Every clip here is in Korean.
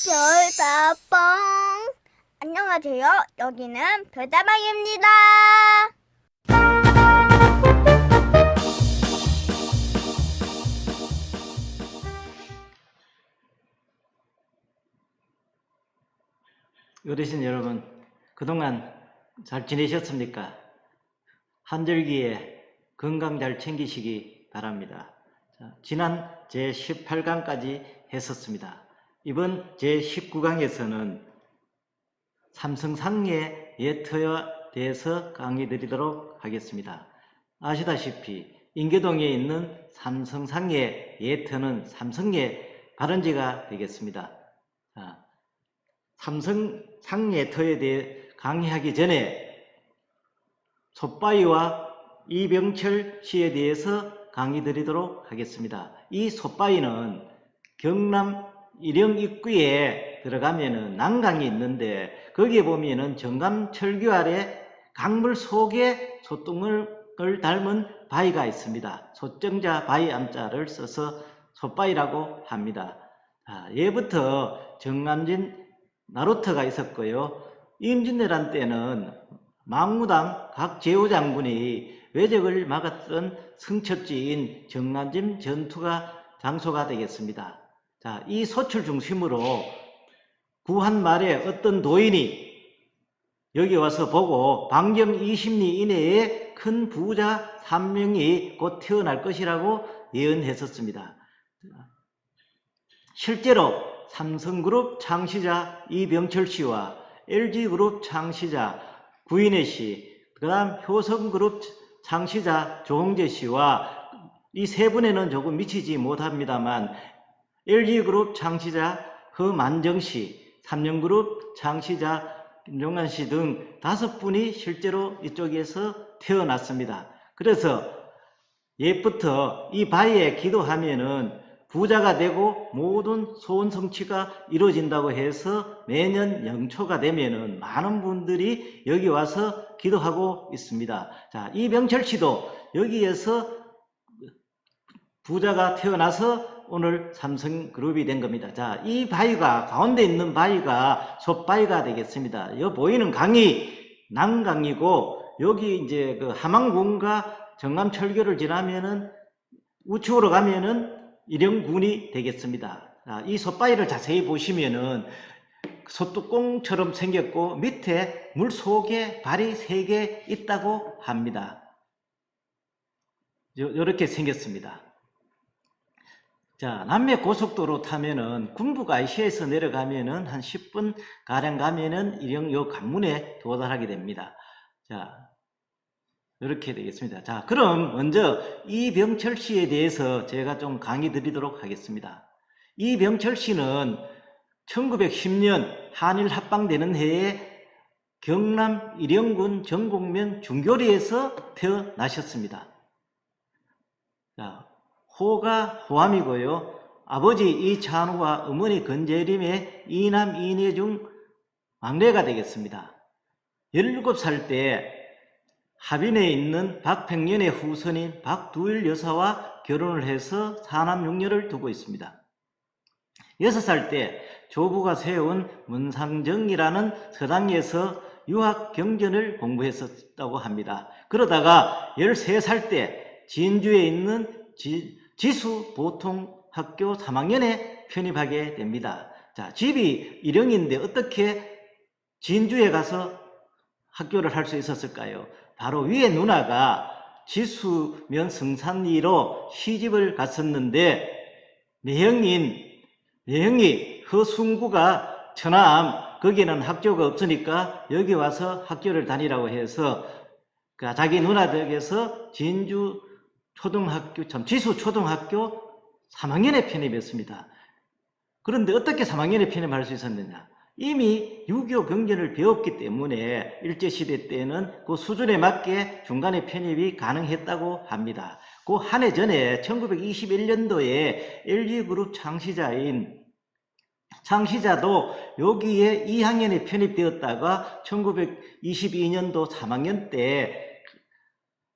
별다방. 안녕하세요. 여기는 별다방입니다. 어르신 여러분, 그동안 잘 지내셨습니까? 한절기에 건강 잘 챙기시기 바랍니다. 지난 제18강까지 했었습니다. 이번 제19강에서는 삼성상해 예터에 대해서 강의 드리도록 하겠습니다. 아시다시피 인계동에 있는 삼성상해 예터는 삼성의 발원지가 되겠습니다. 삼성상예터에 대해 강의하기 전에 솥바위와 이병철 씨에 대해서 강의 드리도록 하겠습니다. 이 솥바위는 경남 일영 입구에 들어가면은 난강이 있는데 거기에 보면은 정감철교 아래 강물 속에 솥등을 닮은 바위가 있습니다. 솥정자 바위 암자를 써서 솥바위라고 합니다. 예부터 정남진 나루터가 있었고요. 임진왜란 때는 망무당 각 제후장군이 왜적을 막았던 승첩지인 정남진 전투가 장소가 되겠습니다. 이 소출 중심으로 구한 말에 어떤 도인이 여기 와서 보고 방경 20리 이내에 큰 부자 3명이 곧 태어날 것이라고 예언했었습니다. 실제로 삼성그룹 창시자 이병철 씨와 LG그룹 창시자 구인혜 씨, 그 다음 효성그룹 창시자 조홍재 씨와 이 세 분에는 조금 미치지 못합니다만 LG그룹 창시자 허만정 씨, 삼성그룹 창시자 김종관 씨 등 5분이 실제로 이쪽에서 태어났습니다. 그래서 옛부터 이 바위에 기도하면은 부자가 되고 모든 소원 성취가 이루어진다고 해서 매년 영초가 되면은 많은 분들이 여기 와서 기도하고 있습니다. 이병철 씨도 여기에서 부자가 태어나서 오늘 삼성그룹이 된 겁니다. 이 바위가 가운데 있는 바위가 솥바위가 되겠습니다. 여기 보이는 강이 난강이고 여기 이제 그 함안군과 정남철교를 지나면은 우측으로 가면은 일영군이 되겠습니다. 이 솥바위를 자세히 보시면은 솥뚜껑처럼 생겼고 밑에 물 속에 발이 3개 있다고 합니다. 이렇게 생겼습니다. 남해 고속도로 타면은 군부가이시에서 내려가면은 한 10분 가량 가면은 일영요 관문에 도달하게 됩니다. 이렇게 되겠습니다. 그럼 먼저 이병철 씨에 대해서 제가 좀 강의 드리도록 하겠습니다. 이병철 씨는 1910년 한일 합방되는 해에 경남 일영군 정곡면 중교리에서 태어나셨습니다. 호가 호암이고요. 아버지 이찬우와 어머니 건재림의 이남 이녀 중 막내가 되겠습니다. 17살 때 하빈에 있는 박팽년의 후손인 박두일 여사와 결혼을 해서 4남 6녀를 두고 있습니다. 6살 때 조부가 세운 문상정이라는 서당에서 유학 경전을 공부했었다고 합니다. 그러다가 13살 때 진주에 있는 지수보통학교 3학년에 편입하게 됩니다. 집이 일영인데 어떻게 진주에 가서 학교를 할 수 있었을까요? 바로 위에 누나가 지수면 성산리로 시집을 갔었는데 내형이 허순구가 천암 거기는 학교가 없으니까 여기 와서 학교를 다니라고 해서 자기 누나 댁에서 진주 초등학교 지수 초등학교 3학년에 편입했습니다. 그런데 어떻게 3학년에 편입할 수 있었느냐? 이미 6.25 경전을 배웠기 때문에 일제시대 때는 그 수준에 맞게 중간에 편입이 가능했다고 합니다. 그 한 해 전에 1921년도에 LG그룹 창시자도 여기에 2학년에 편입되었다가 1922년도 3학년 때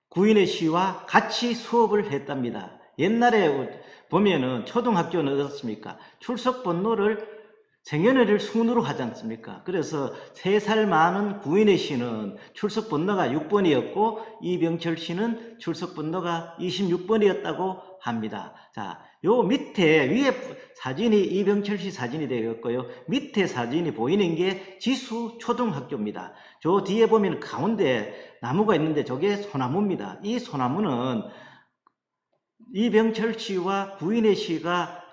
구인혜 씨와 같이 수업을 했답니다. 옛날에 보면은 초등학교는 어떻습니까? 출석 번호를 생년회를 순으로 하지 않습니까? 그래서 3살 많은 구인혜 씨는 출석 번호가 6번이었고 이병철 씨는 출석 번호가 26번이었다고 합니다. 자, 요 밑에 위에 사진이 이병철 씨 사진이 되었고요. 밑에 사진이 보이는 게 지수 초등학교입니다. 저 뒤에 보면 가운데 나무가 있는데 저게 소나무입니다. 이 소나무는 이병철 씨와 구인혜 씨가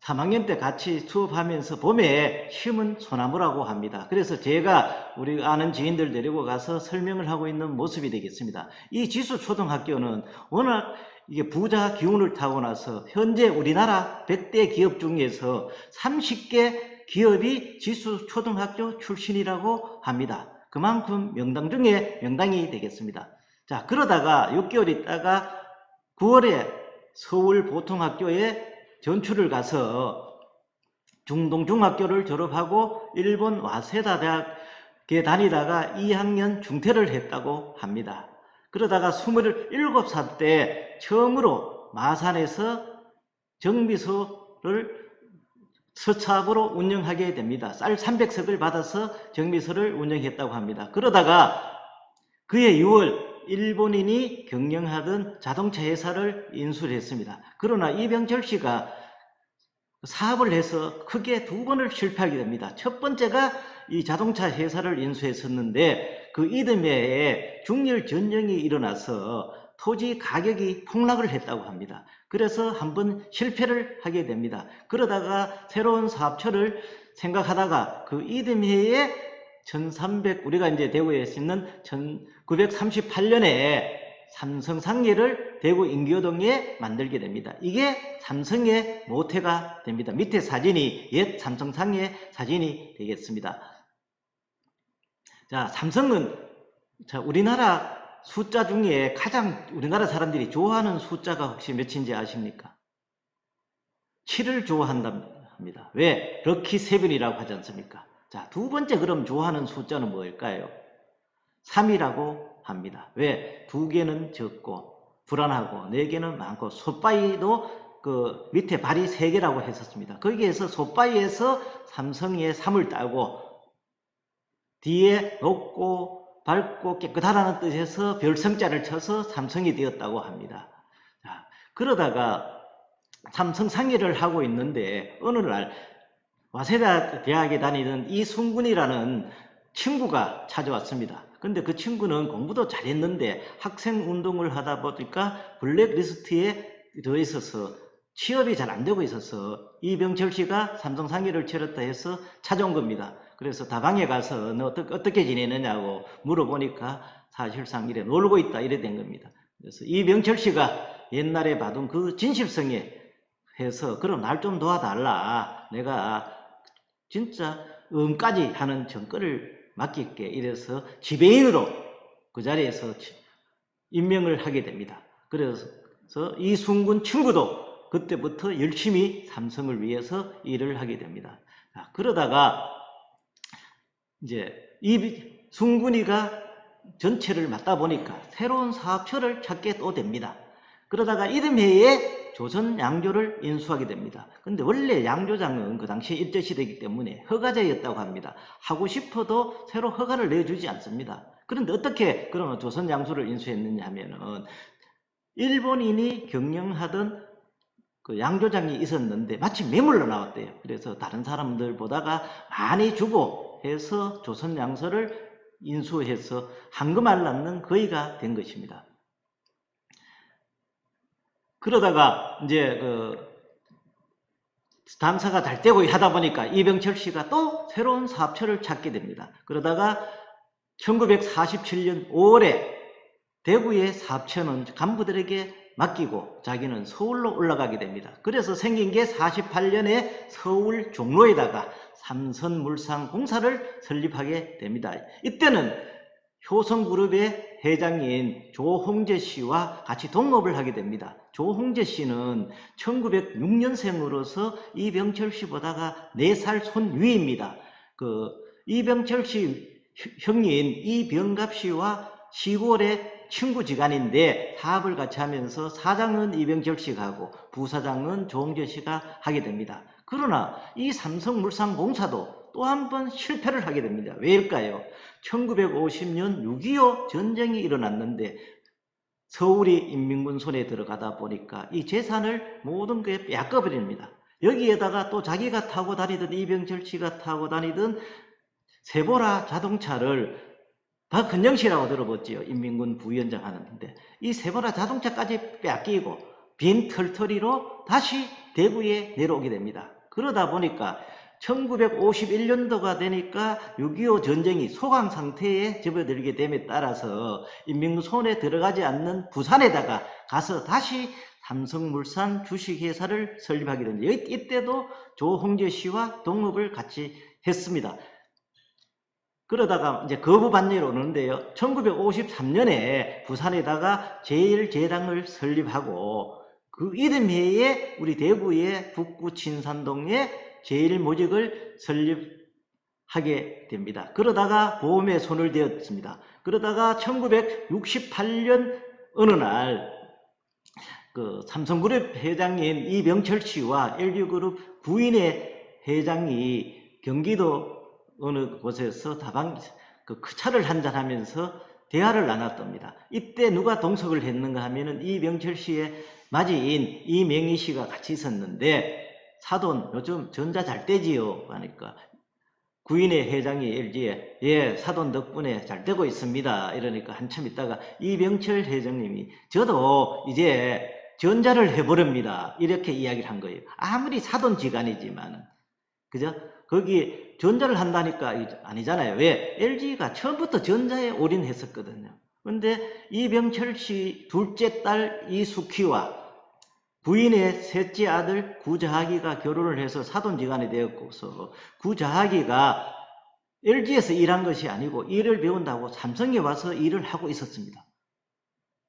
3학년 때 같이 수업하면서 봄에 심은 소나무라고 합니다. 그래서 제가 우리 아는 지인들 데리고 가서 설명을 하고 있는 모습이 되겠습니다. 이 지수초등학교는 워낙 이게 부자 기운을 타고 나서 현재 우리나라 100대 기업 중에서 30개 기업이 지수초등학교 출신이라고 합니다. 그만큼 명당 중에 명당이 되겠습니다. 자, 그러다가 6개월 있다가 9월에 서울보통학교에 전출을 가서 중동중학교를 졸업하고 일본 와세다 대학에 다니다가 2학년 중퇴를 했다고 합니다. 그러다가 27살 때 처음으로 마산에서 정비소를 서차업으로 운영하게 됩니다. 쌀 300석을 받아서 정비소를 운영했다고 합니다. 그러다가 그해 6월 일본인이 경영하던 자동차 회사를 인수를 했습니다. 그러나 이병철 씨가 사업을 해서 크게 2번을 실패하게 됩니다. 첫 번째가 이 자동차 회사를 인수했었는데 그 이듬해에 중일 전쟁이 일어나서 토지 가격이 폭락을 했다고 합니다. 그래서 한번 실패를 하게 됩니다. 그러다가 새로운 사업처를 생각하다가 그 이듬해에 우리가 이제 대구에 있는 1938년에 삼성상예를 대구 인교동에 만들게 됩니다. 이게 삼성의 모태가 됩니다. 밑에 사진이 옛 삼성상예 사진이 되겠습니다. 자, 삼성은 우리나라 숫자 중에 가장 우리나라 사람들이 좋아하는 숫자가 혹시 몇인지 아십니까? 7을 좋아한답니다. 왜? 럭키 세븐이라고 하지 않습니까? 자, 두 번째 그럼 좋아하는 숫자는 뭘까요? 3이라고 합니다. 왜? 2개는 적고 불안하고 4개는 많고 솥바위도 그 밑에 발이 3개라고 했었습니다. 거기에서 솥바위에서 삼성의 3을 따고 뒤에 높고 밝고 깨끗하다는 뜻에서 별성자를 쳐서 삼성이 되었다고 합니다. 자, 그러다가 삼성상예를 하고 있는데 어느 날 와세다 대학에 다니던 이순군이라는 친구가 찾아왔습니다. 근데 그 친구는 공부도 잘했는데 학생 운동을 하다 보니까 블랙리스트에 들어있어서 취업이 잘 안 되고 있어서 이병철 씨가 삼성상예를 치렀다 해서 찾아온 겁니다. 그래서 다방에 가서 너 어떻게 지내느냐고 물어보니까 사실상 이래 놀고 있다 이래 된 겁니다. 그래서 이병철 씨가 옛날에 받은 그 진실성에 해서 그럼 날 좀 도와달라. 내가 진짜 음까지 하는 정권을 맡길게. 이래서 지배인으로 그 자리에서 임명을 하게 됩니다. 그래서 이순군 친구도 그때부터 열심히 삼성을 위해서 일을 하게 됩니다. 자, 그러다가 이제 이순군이가 전체를 맡다 보니까 새로운 사업처를 찾게 또 됩니다. 그러다가 이듬해에 조선 양조를 인수하게 됩니다. 근데 원래 양조장은 그 당시에 일제시대이기 때문에 허가제였다고 합니다. 하고 싶어도 새로 허가를 내주지 않습니다. 그런데 어떻게 그러면 조선 양조를 인수했느냐 하면은 일본인이 경영하던 그 양조장이 있었는데 마침 매물로 나왔대요. 그래서 다른 사람들보다가 많이 주고 해서 조선 양서를 인수해서 황금알 낳는 거의가 된 것입니다. 그러다가 이제 담사가 잘 되고 하다 보니까 이병철 씨가 또 새로운 사업처를 찾게 됩니다. 그러다가 1947년 5월에 대구의 사업처는 간부들에게 맡기고 자기는 서울로 올라가게 됩니다. 그래서 생긴 게 48년에 서울 종로에다가 삼선물상공사를 설립하게 됩니다. 이때는 효성그룹의 회장인 조홍재 씨와 같이 동업을 하게 됩니다. 조홍재 씨는 1906년생으로서 이병철 씨보다가 4살 손위입니다. 이병철 씨 형인 이병갑 씨와 시골의 친구지간인데 사업을 같이 하면서 사장은 이병철 씨가 하고 부사장은 조홍재 씨가 하게 됩니다. 그러나 이 삼성물산공사도 또 한 번 실패를 하게 됩니다. 왜일까요? 1950년 6.25 전쟁이 일어났는데 서울이 인민군 손에 들어가다 보니까 이 재산을 모든 게 빼앗겨버립니다. 여기에다가 또 자기가 타고 다니던 이병철 씨가 타고 다니던 세보라 자동차를 박헌영 씨라고 들어봤지요. 인민군 부위원장 하는데 이 세보라 자동차까지 빼앗기고 빈 털터리로 다시 대구에 내려오게 됩니다. 그러다 보니까 1951년도가 되니까 6.25 전쟁이 소강 상태에 접어들게 됨에 따라서 인민군 손에 들어가지 않는 부산에다가 가서 다시 삼성물산 주식회사를 설립하게 됩니다. 이때도 조홍재 씨와 동업을 같이 했습니다. 그러다가 이제 거부반려로 오는데요. 1953년에 부산에다가 제1제당을 설립하고 그 이듬 해에 우리 대구의 북구 친산동에 제1모직을 설립하게 됩니다. 그러다가 보험에 손을 대었습니다. 그러다가 1968년 어느 날 그 삼성그룹 회장인 이병철 씨와 LG그룹 부인의 회장이 경기도 어느 곳에서 그 차를 한잔하면서 대화를 나눴답니다. 이때 누가 동석을 했는가 하면은 이병철 씨의 맞이인 이명희 씨가 같이 있었는데 사돈 요즘 전자 잘 떼지요 하니까 구인의 회장이 LG에 예 사돈 덕분에 잘 되고 있습니다 이러니까 한참 있다가 이병철 회장님이 저도 이제 전자를 해버립니다 이렇게 이야기를 한 거예요. 아무리 사돈 지간이지만 그죠? 거기 전자를 한다니까 아니잖아요. 왜? LG가 처음부터 전자에 올인했었거든요. 그런데 이병철 씨 둘째 딸 이숙희와 부인의 셋째 아들 구자하기가 결혼을 해서 사돈지간이 되었고서 구자하기가 LG에서 일한 것이 아니고 일을 배운다고 삼성에 와서 일을 하고 있었습니다.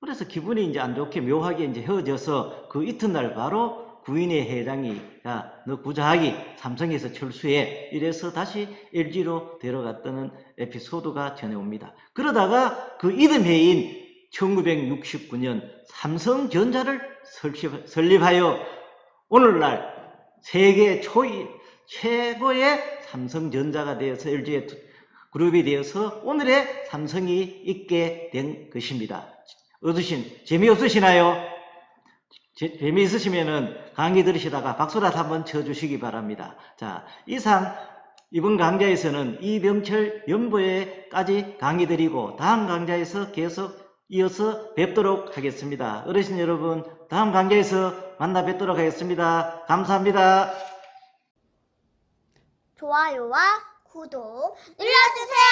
그래서 기분이 이제 안 좋게 묘하게 이제 헤어져서 그 이튿날 바로 구인의 회장이 야, 너 구자하기 삼성에서 철수해 이래서 다시 LG로 데려갔다는 에피소드가 전해옵니다. 그러다가 그 이듬 해인 1969년 삼성전자를 설립하여 오늘날 세계 최고의 삼성전자가 되어서 LG의 그룹이 되어서 오늘의 삼성이 있게 된 것입니다. 어르신 재미없으시나요? 재미있으시면은 강의 들으시다가 박수라도 한번 쳐주시기 바랍니다. 자, 이상 이번 강좌에서는 이병철 연보에까지 강의 드리고 다음 강좌에서 계속 이어서 뵙도록 하겠습니다. 어르신 여러분, 다음 강좌에서 만나 뵙도록 하겠습니다. 감사합니다. 좋아요와 구독 눌러주세요.